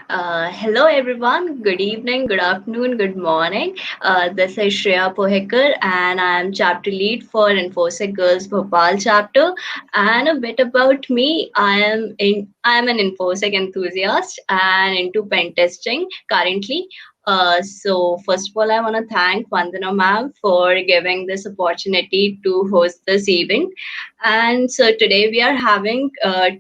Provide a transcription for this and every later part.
Hello everyone, good evening, good afternoon, good morning. This is Shreya Pohekar and I am chapter lead for InfosecGirls Bhopal chapter. And a bit about me, I am an Infosec enthusiast and into pen testing currently. So first of all, I want to thank Vandana ma'am for giving this opportunity to host this event. And so today we are having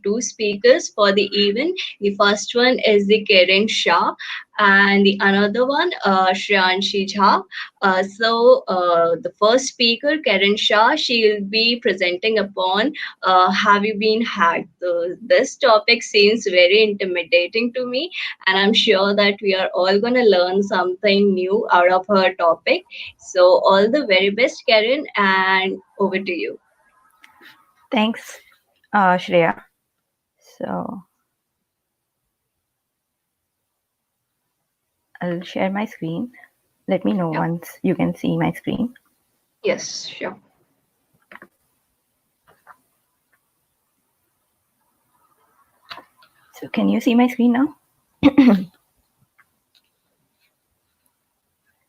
two speakers for the event. The first one is the Kerin Shah, and the another one, Shreyanshi Jha. The first speaker, Kerin Shah, she will be presenting upon have you been hacked? This topic seems very intimidating to me, and I'm sure that we are all going to learn something new out of her topic. So, all the very best, Karen, and over to you. Thanks, Shreya. So I'll share my screen. Let me know Yeah. once you can see my screen. Yes, sure. So can you see my screen now?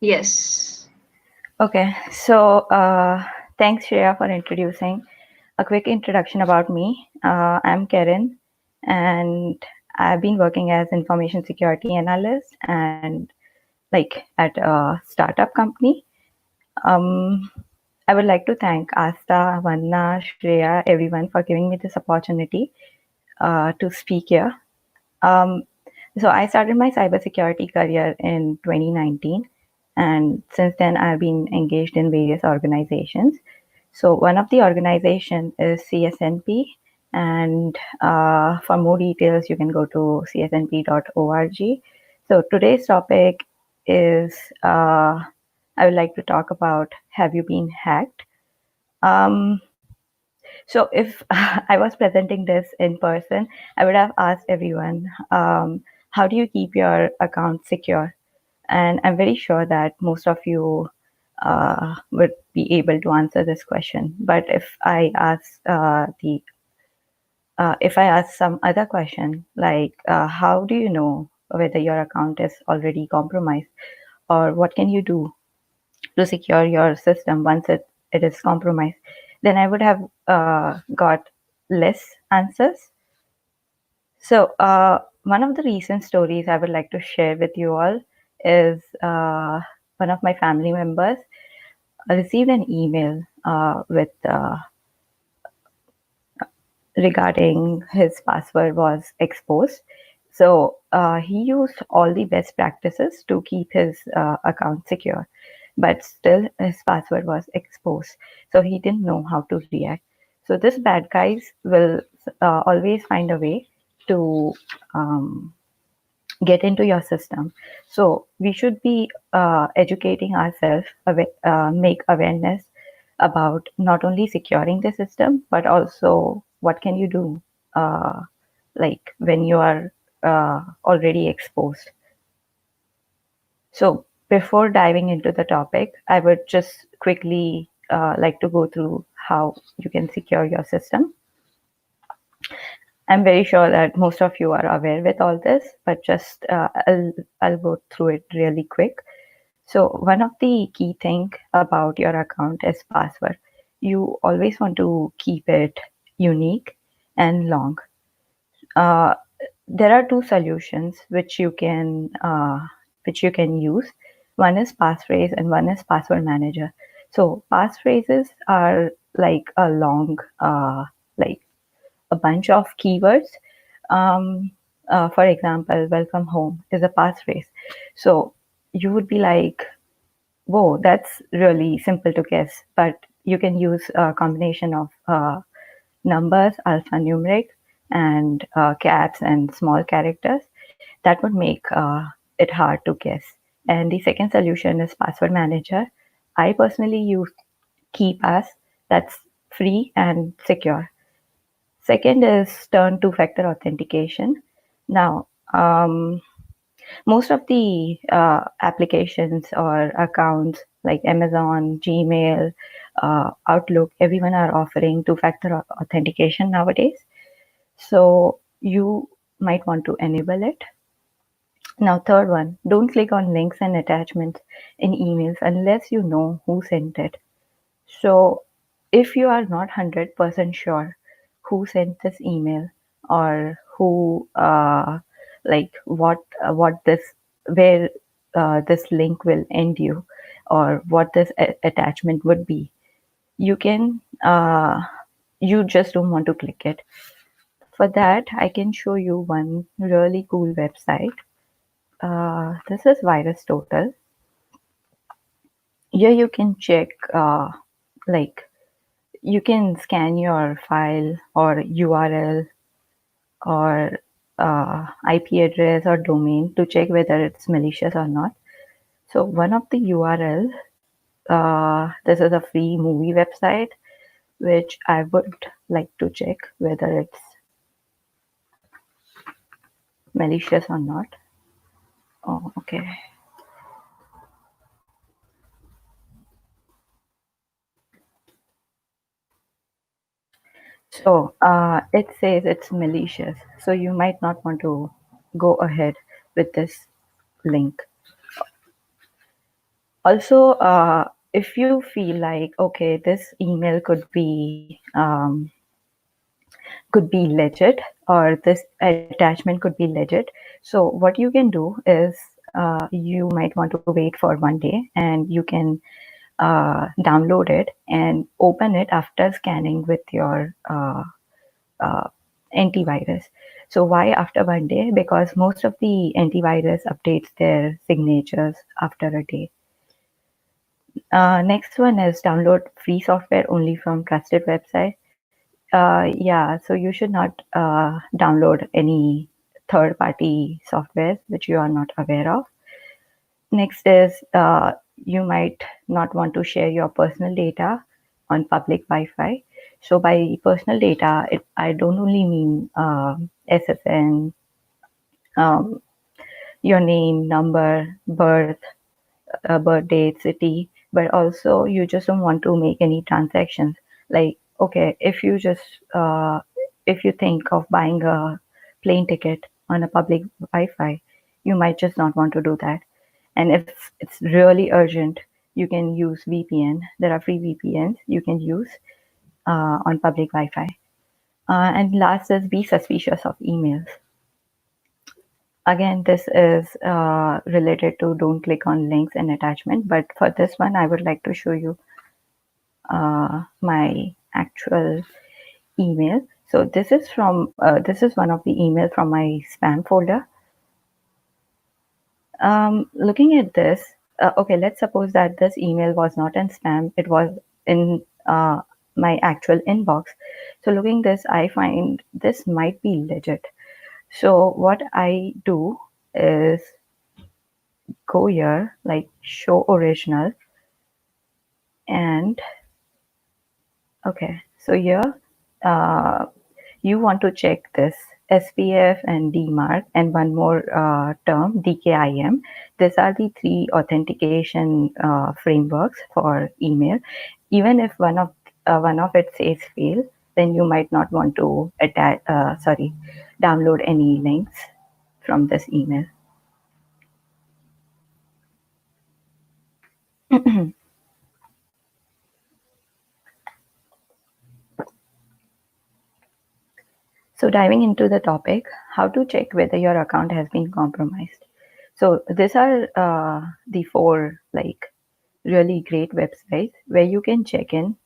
Yes. Okay. So thanks, Shreya, for introducing. A quick introduction about me. I'm Kerin, and I've been working as information security analyst and like at a startup company. Um, I would like to thank Asta, Vanna, Shreya, everyone for giving me this opportunity to speak here. Um, so I started my cybersecurity career in 2019, and since then I've been engaged in various organizations. So one of the organization is CSNP, and for more details, you can go to csnp.org. So today's topic is I would like to talk about, have you been hacked? Um, so if I was presenting this in person, I would have asked everyone, how do you keep your account secure? And I'm very sure that most of you would be able to answer this question. But if I ask some other question, like how do you know whether your account is already compromised, or what can you do to secure your system once it is compromised, then I would have got less answers. So, one of the recent stories I would like to share with you all is one of my family members received an email with regarding his password was exposed. So he used all the best practices to keep his account secure, but still his password was exposed. So he didn't know how to react. So this bad guys will always find a way to get into your system. So we should be educating ourselves, make awareness about not only securing the system, but also what can you do, like when you are already exposed. So before diving into the topic, I would just quickly like to go through how you can secure your system. I'm very sure that most of you are aware with all this, but just I'll go through it really quick. So one of the key thing about your account is password. You always want to keep it unique and long. Uh, there are two solutions which you can use. One is passphrase and one is password manager. So passphrases are like a long like a bunch of keywords. Um, for example, welcome home is a passphrase. So you would be like, whoa, that's really simple to guess. But you can use a combination of numbers, alphanumeric, and caps and small characters. That would make it hard to guess. And the second solution is password manager. I personally use KeePass. That's free and secure. Second is turn two-factor authentication. Now, most of the applications or accounts like Amazon, Gmail, Outlook, everyone are offering two-factor authentication nowadays. So you might want to enable it. Now, third one, don't click on links and attachments in emails unless you know who sent it. So, if you are not 100% sure who sent this email or who, what this, where this link will end you, or what this attachment would be, you can, you just don't want to click it. For that, I can show you one really cool website. This is Virus Total. Here you can check, like, you can scan your file or URL or IP address or domain to check whether it's malicious or not. So one of the URL, this is a free movie website, which I would like to check whether it's malicious or not. Oh, okay. So it says it's malicious. So you might not want to go ahead with this link. Also, if you feel like, okay, this email could be legit, or this attachment could be legit. So what you can do is, you might want to wait for one day and you can download it and open it after scanning with your uh, antivirus. So why after one day? Because most of the antivirus updates their signatures after a day. Next one is download free software only from trusted website. Yeah, so you should not download any third-party software which you are not aware of. Next is, you might not want to share your personal data on public Wi-Fi. So by personal data, I don't only mean SSN, um, your name, number, birth date, city, but also you just don't want to make any transactions. Like, okay, if you think of buying a plane ticket on a public Wi-Fi, you might just not want to do that. And if it's really urgent, you can use VPN. There are free VPNs you can use on public Wi-Fi. And last is be suspicious of emails. Again, this is related to don't click on links and attachment, but for this one, I would like to show you my actual email. So this is one of the email from my spam folder. Looking at this, okay, let's suppose that this email was not in spam; it was in my actual inbox. So looking this, I find this might be legit. So what I do is go here, like show original, and okay, so here you want to check this SPF and DMARC and one more term, DKIM. These are the three authentication frameworks for email. Even if one of it says fail, then you might not want to download any links from this email. So diving into the topic, how to check whether your account has been compromised. So these are the four like really great websites where you can check in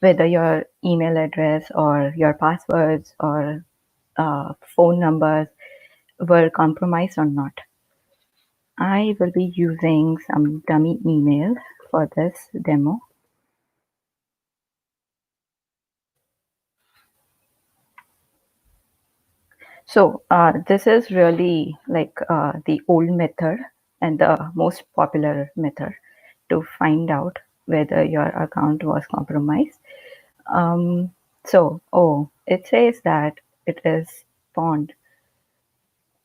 whether your email address or your passwords or phone numbers were compromised or not. I will be using some dummy email for this demo. So this is really like the old method and the most popular method to find out whether your account was compromised. Um, it says that it is pawned,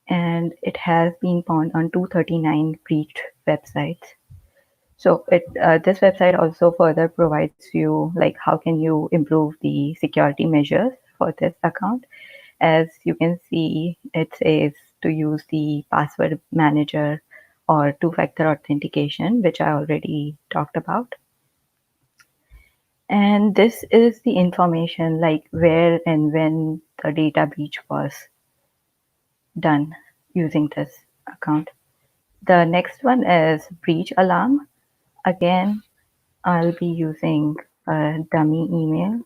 and it has been pawned on 239 breached websites. So this website also further provides you like how can you improve the security measures for this account. As you can see, it says to use the password manager or two-factor authentication, which I already talked about. And this is the information like where and when the data breach was done using this account. The next one is breach alarm. Again, I'll be using a dummy email.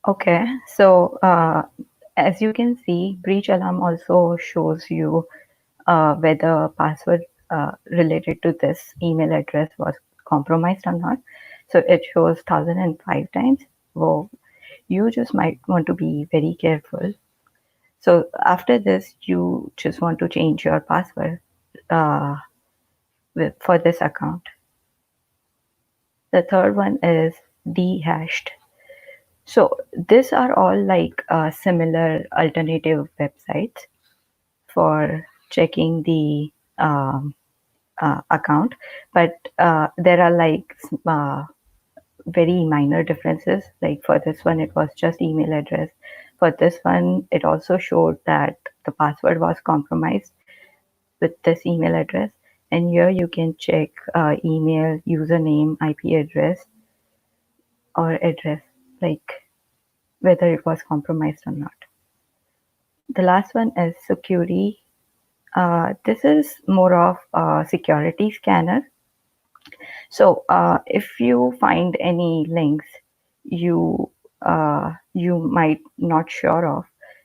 Okay, so as you can see, breach alarm also shows you whether password related to this email address was compromised or not. So it shows 1005 times. Whoa, you just might want to be very careful. So after this, you just want to change your password uh, for this account. The third one is dehashed. So these are all like similar alternative websites for checking the account, but there are like very minor differences. Like for this one, it was just email address. For this one, it also showed that the password was compromised with this email address. And here you can check email, username, IP address, or address, like whether it was compromised or not. The last one is security. This is more of a security scanner. So if you find any links you might not sure of,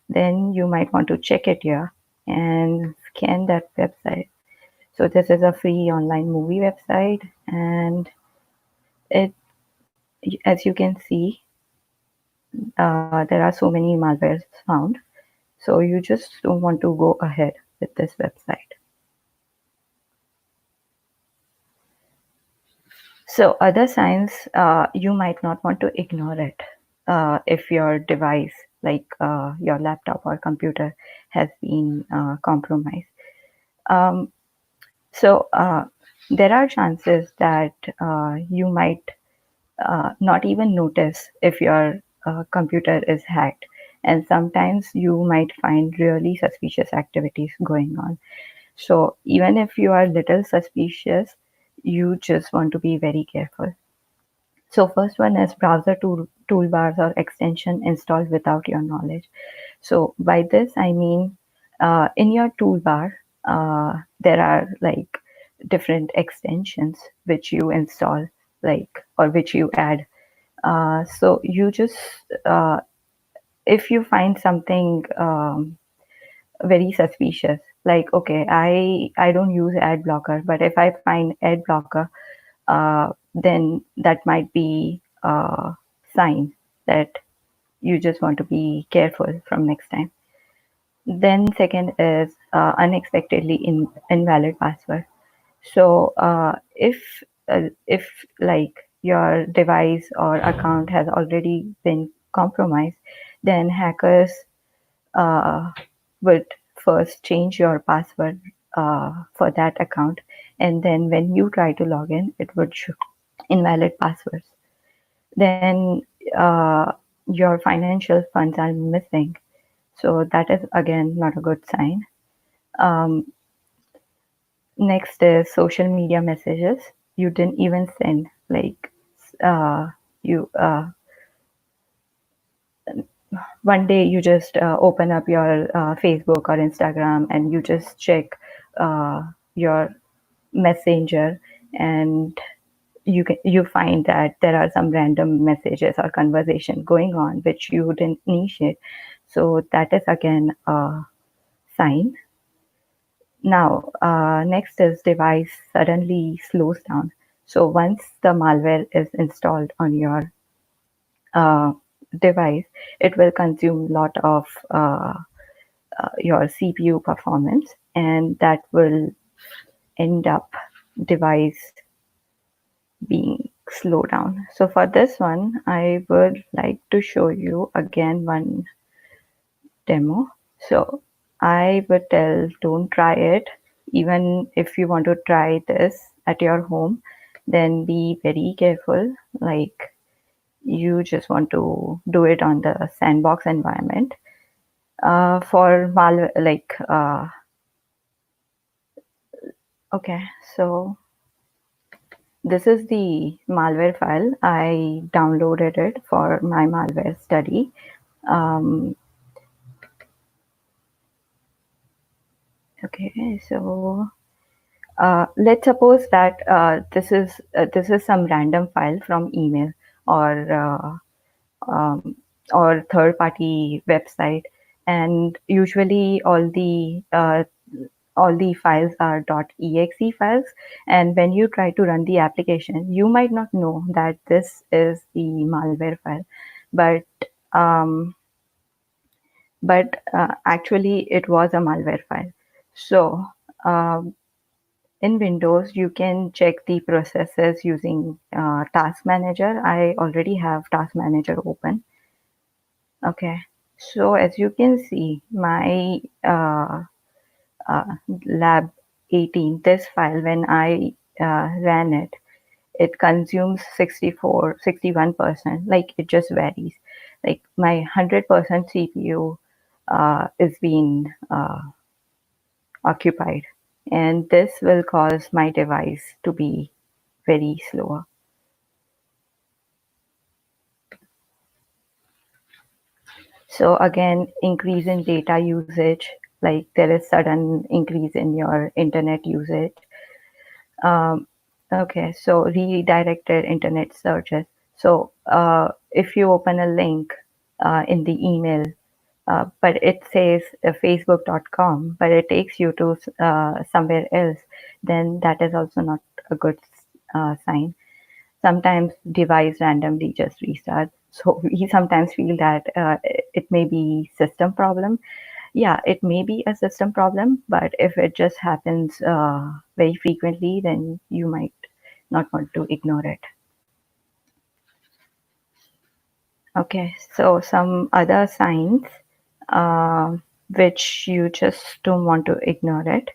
then you might want to check it here and scan that website. So this is a free online movie website, and it, as you can see, there are so many malwares found. So you just don't want to go ahead with this website. So other signs, you might not want to ignore it if your device, like your laptop or computer, has been compromised. Um, so there are chances that you might not even notice if your computer is hacked, and sometimes you might find really suspicious activities going on. So even if you are little suspicious, you just want to be very careful. So first one is browser toolbars or extension installed without your knowledge. So by this I mean in your toolbar there are like different extensions which you install, like, or which you add. So you just if you find something very suspicious, like, okay, I don't use ad blocker, but if I find ad blocker, then that might be a sign that you just want to be careful from next time. Then second is unexpectedly invalid password. So if like your device or account has already been compromised, then hackers uh, would first change your password for that account, and then when you try to log in, it would show invalid passwords. Then your financial funds are missing. So that is again not a good sign. Um, Next is social media messages you didn't even send. Like you one day you just open up your Facebook or Instagram and you just check your messenger, and you find that there are some random messages or conversation going on which you didn't initiate. So that is again a sign. Now next is device suddenly slows down. So once the malware is installed on your uh, device, it will consume a lot of your CPU performance, and that will end up device being slow down. So for this one, I would like to show you again one demo. So I would tell, don't try it. Even if you want to try this, at your home, then be very careful. Like, you just want to do it on the sandbox environment. For malware, like, okay, so this is the malware file. I downloaded it for my malware study. Um, okay, so let's suppose that this is some random file from email or or third party website, and usually all the files are .exe files, and when you try to run the application, you might not know that this is the malware file, but um, actually it was a malware file. So um, in Windows, you can check the processes using Task Manager. I already have Task Manager open. Okay, so as you can see, my uh, lab 18, this file, when I ran it, it consumes 61%. Like, it just varies. Like, my 100% CPU is being occupied, and this will cause my device to be very slower. So again, increase in data usage, like there is sudden increase in your internet usage. Um, okay, so redirected internet searches. So if you open a link in the email, but it says facebook.com, but it takes you to somewhere else, then that is also not a good sign. Sometimes device randomly just restarts. So we sometimes feel that it may be system problem. Yeah, it may be a system problem, but if it just happens very frequently, then you might not want to ignore it. Okay, so some other signs uh, which you just don't want to ignore it.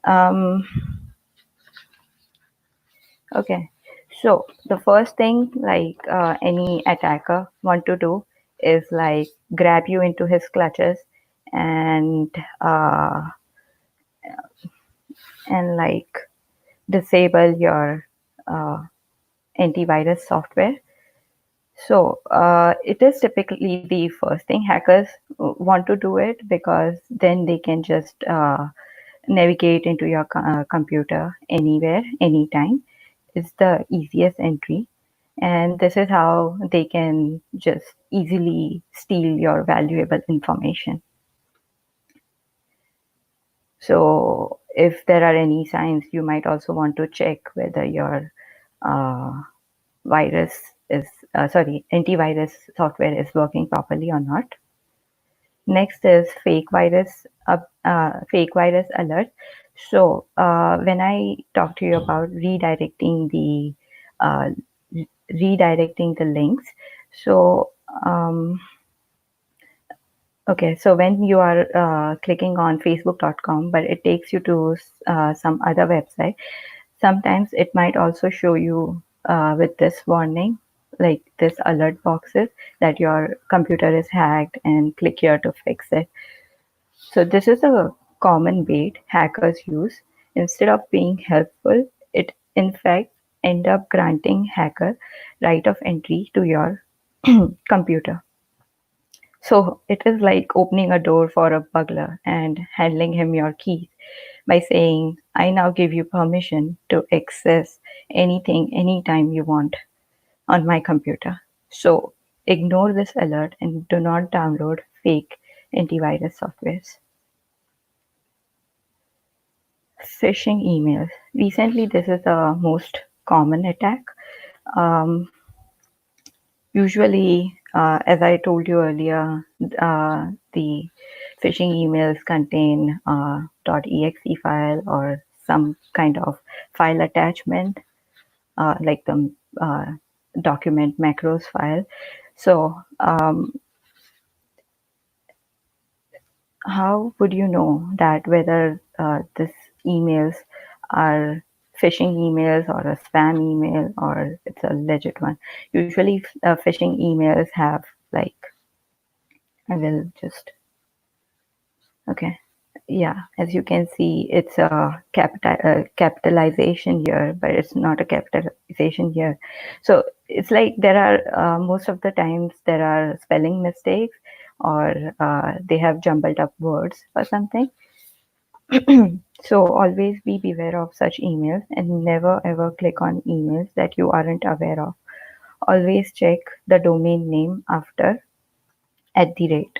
Um, okay, so the first thing, like any attacker want to do, is like grab you into his clutches and uh, like disable your uh, antivirus software. So it is typically the first thing. Hackers want to do it because then they can just navigate into your computer anywhere, anytime. It's the easiest entry. And this is how they can just easily steal your valuable information. So if there are any signs, you might also want to check whether your uh, virus is antivirus software is working properly or not. Next is fake virus alert. So when I talk to you about uh, redirecting the links, so okay, so when you are clicking on facebook.com, but it takes you to some other website, sometimes it might also show you with this warning, like this alert boxes, that your computer is hacked and click here to fix it. So this is a common bait hackers use. Instead of being helpful, it in fact end up granting hacker right of entry to your computer. So it is like opening a door for a burglar and handing him your keys by saying, I now give you permission to access anything anytime you want on my computer. So ignore this alert and do not download fake antivirus softwares. Phishing emails. Recently, this is the most common attack. Um, Usually, as I told you earlier, the phishing emails contain .exe file or some kind of file attachment, like the document macros file. So, how would you know that whether these emails are phishing emails or a spam email or it's a legit one. Usually, phishing emails have like, I will just, okay. Yeah, as you can see, it's a capitalization here, but it's not a capitalization here. So it's like there are most of the times there are spelling mistakes or they have jumbled up words or something. So always be beware of such emails and never ever click on emails that you aren't aware of. Always check the domain name after at the rate.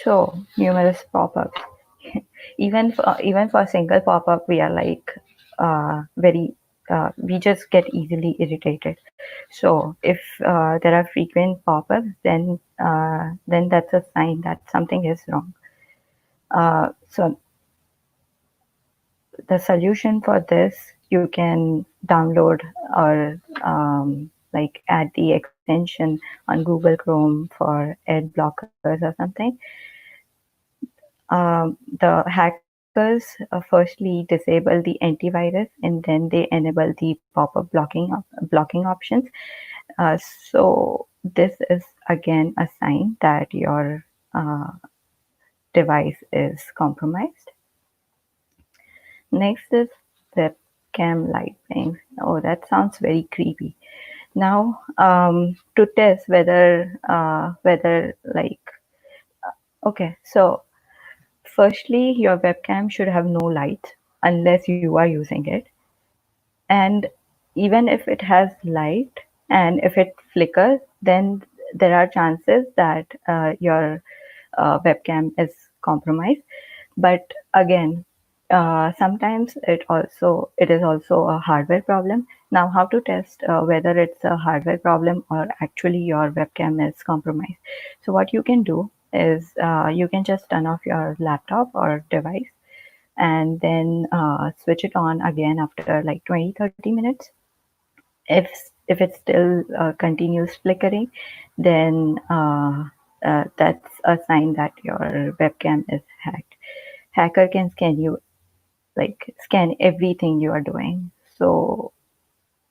So numerous pop-ups. Even for a single pop-up, we are like very we just get easily irritated. So if there are frequent pop-ups, then that's a sign that something is wrong. So the solution for this, you can download or like add the extension on Google Chrome for ad blockers or something. The hackers firstly disable the antivirus and then they enable the pop-up blocking options. So this is again a sign that your uh, device is compromised. Next is Webcam Lightning. Oh, that sounds very creepy. Now, to test whether like okay, so firstly, your webcam should have no light unless you are using it, and even if it has light and if it flickers, then there are chances that your webcam is compromised. But again, sometimes it is also a hardware problem. Now, how to test whether it's a hardware problem or actually your webcam is compromised? So what you can do is you can just turn off your laptop or device and then switch it on again after like 20-30 minutes. If it still continues flickering, then that's a sign that your webcam is hacked. Hacker can scan everything you are doing. So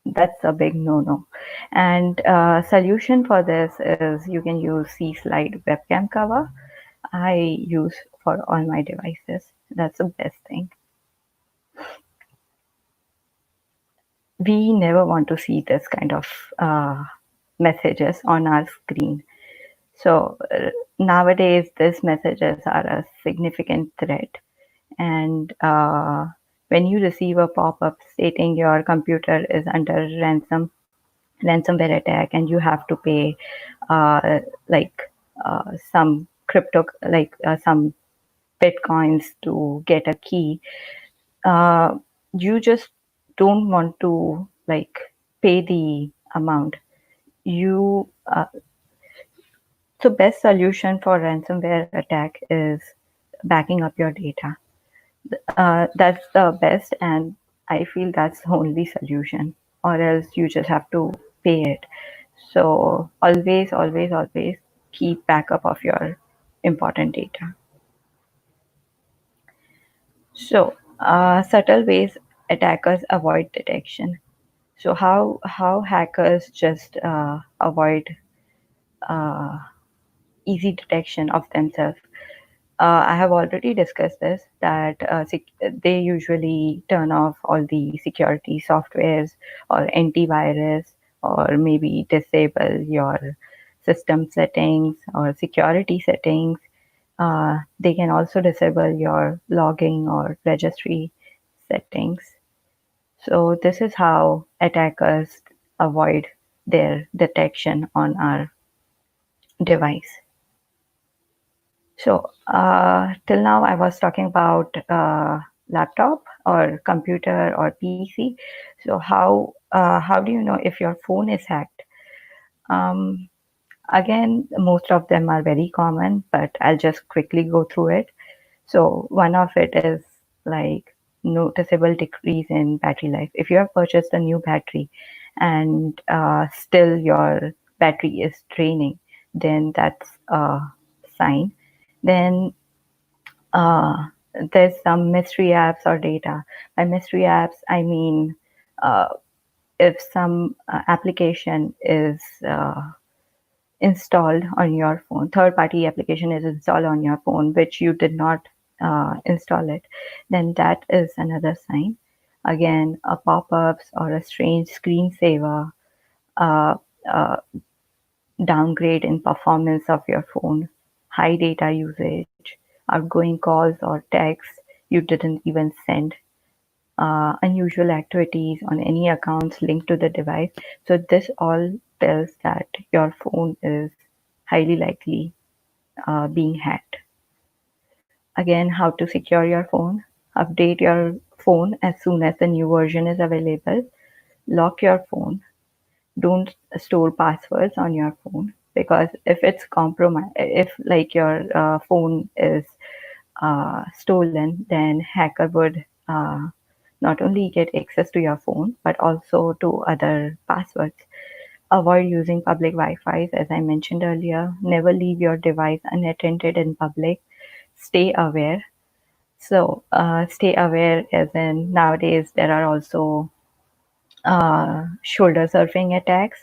that's a big no-no. And solution for this is you can use C-Slide webcam cover. I use for all my devices. That's the best thing. We never want to see this kind of messages on our screen. So nowadays, these messages are a significant threat. And when you receive a pop-up stating your computer is under ransomware attack, and you have to pay uh, like some some bitcoins to get a key, uh, you just don't want to like pay the amount. You So best solution for ransomware attack is backing up your data. That's the best, and I feel that's the only solution, or else you just have to pay it. So always keep backup of your important data. So subtle ways attackers avoid detection. So how hackers just avoid uh, easy detection of themselves. I have already discussed this that they usually turn off all the security softwares or antivirus, or maybe disable your system settings or security settings. They can also disable your logging or registry settings. So this is how attackers avoid their detection on our device. So till now, I was talking about laptop or computer or PC. So how do you know if your phone is hacked? Um, Again, most of them are very common, but I'll just quickly go through it. So one of it is like noticeable decrease in battery life. If you have purchased a new battery and still your battery is draining, then that's a sign. Then uh, there's some mystery apps or data. By mystery apps, I mean uh, if some application is installed on your phone, third party application is installed on your phone, which you did not install it, then that is another sign. Again, a pop-ups or a strange screensaver, uh, uh, downgrade in performance of your phone, high data usage, outgoing calls or texts you didn't even send, unusual activities on any accounts linked to the device. So this all tells that your phone is highly likely being hacked. Again, how to secure your phone. Update your phone as soon as the new version is available. Lock your phone. Don't store passwords on your phone, because if it's compromised, if like your phone is stolen, then hacker would not only get access to your phone but also to other passwords. Avoid using public Wi-Fi, as I mentioned earlier. Never leave your device unattended in public. Stay aware. So, stay aware as in nowadays there are also shoulder surfing attacks.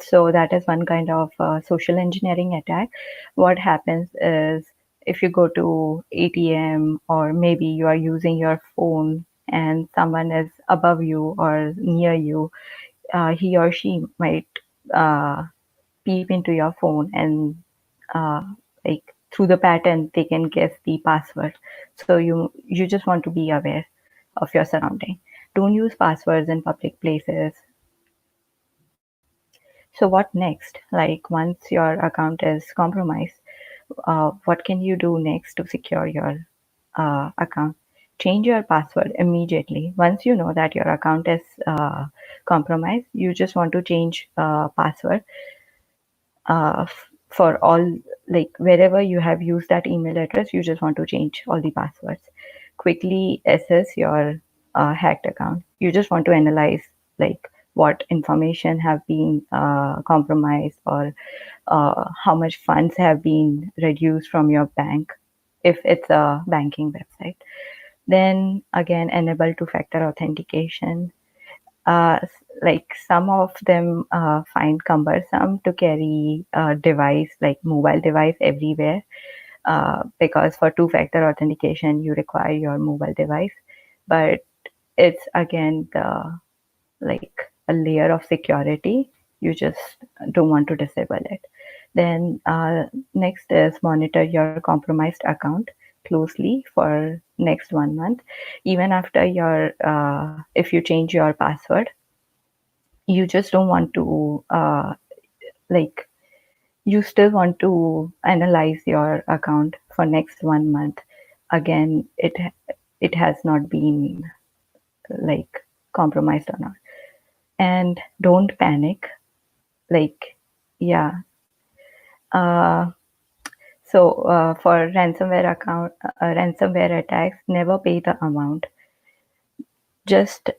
So that is one kind of social engineering attack. What happens is, if you go to ATM, or maybe you are using your phone and someone is above you or near you, he or she might uh, peep into your phone, and uh, like through the pattern they can guess the password. So you just want to be aware of your surrounding. Don't use passwords in public places. So what next? Like, once your account is compromised, what can you do next to secure your account? Change your password immediately. Once you know that your account is compromised, you just want to change password for all, like wherever you have used that email address, you just want to change all the passwords. Quickly assess your hacked account. You just want to analyze like what information have been compromised, or how much funds have been reduced from your bank if it's a banking website. Then again, enable two factor authentication. uh, like some of them find cumbersome to carry a device like mobile device everywhere, because for two factor authentication you require your mobile device. But it's again the like a layer of security, you just don't want to disable it. Then next is monitor your compromised account closely for next 1 month. Even after your if you change your password, you just don't want to like you still want to analyze your account for next 1 month. Again, it has not been like compromised or not. And don't panic. Like, yeah. uh, for ransomware attacks, never pay the amount. Just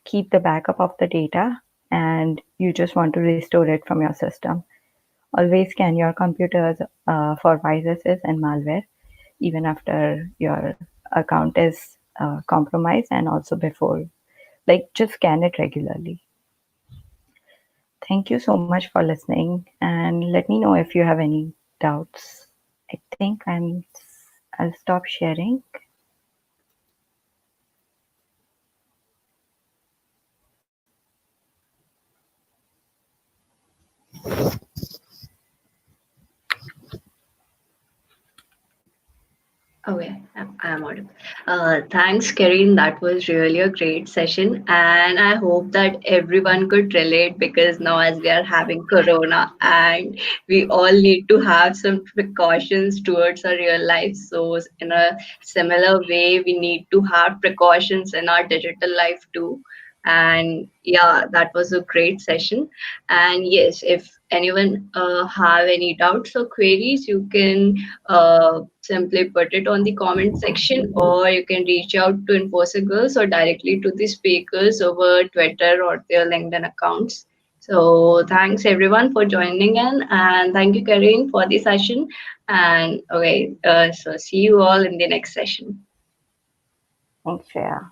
keep the backup of the data, and you just want to restore it from your system. Always scan your computers for viruses and malware, even after your account is compromised, and also before. Like, just scan it regularly. Thank you so much for listening, and let me know if you have any doubts. I think I'll stop sharing. Okay, I'm audible. Thanks, Kerin. That was really a great session, and I hope that everyone could relate, because now, as we are having Corona, and we all need to have some precautions towards our real life. So, in a similar way, we need to have precautions in our digital life too. And yeah, that was a great session. And yes, if anyone have any doubts or queries, you can simply put it on the comment section, or you can reach out to InfosecGirls or directly to the speakers over Twitter or their LinkedIn accounts. So thanks everyone for joining in, and thank you, Karin, for the session. And okay, so see you all in the next session. Thanks, Shreya.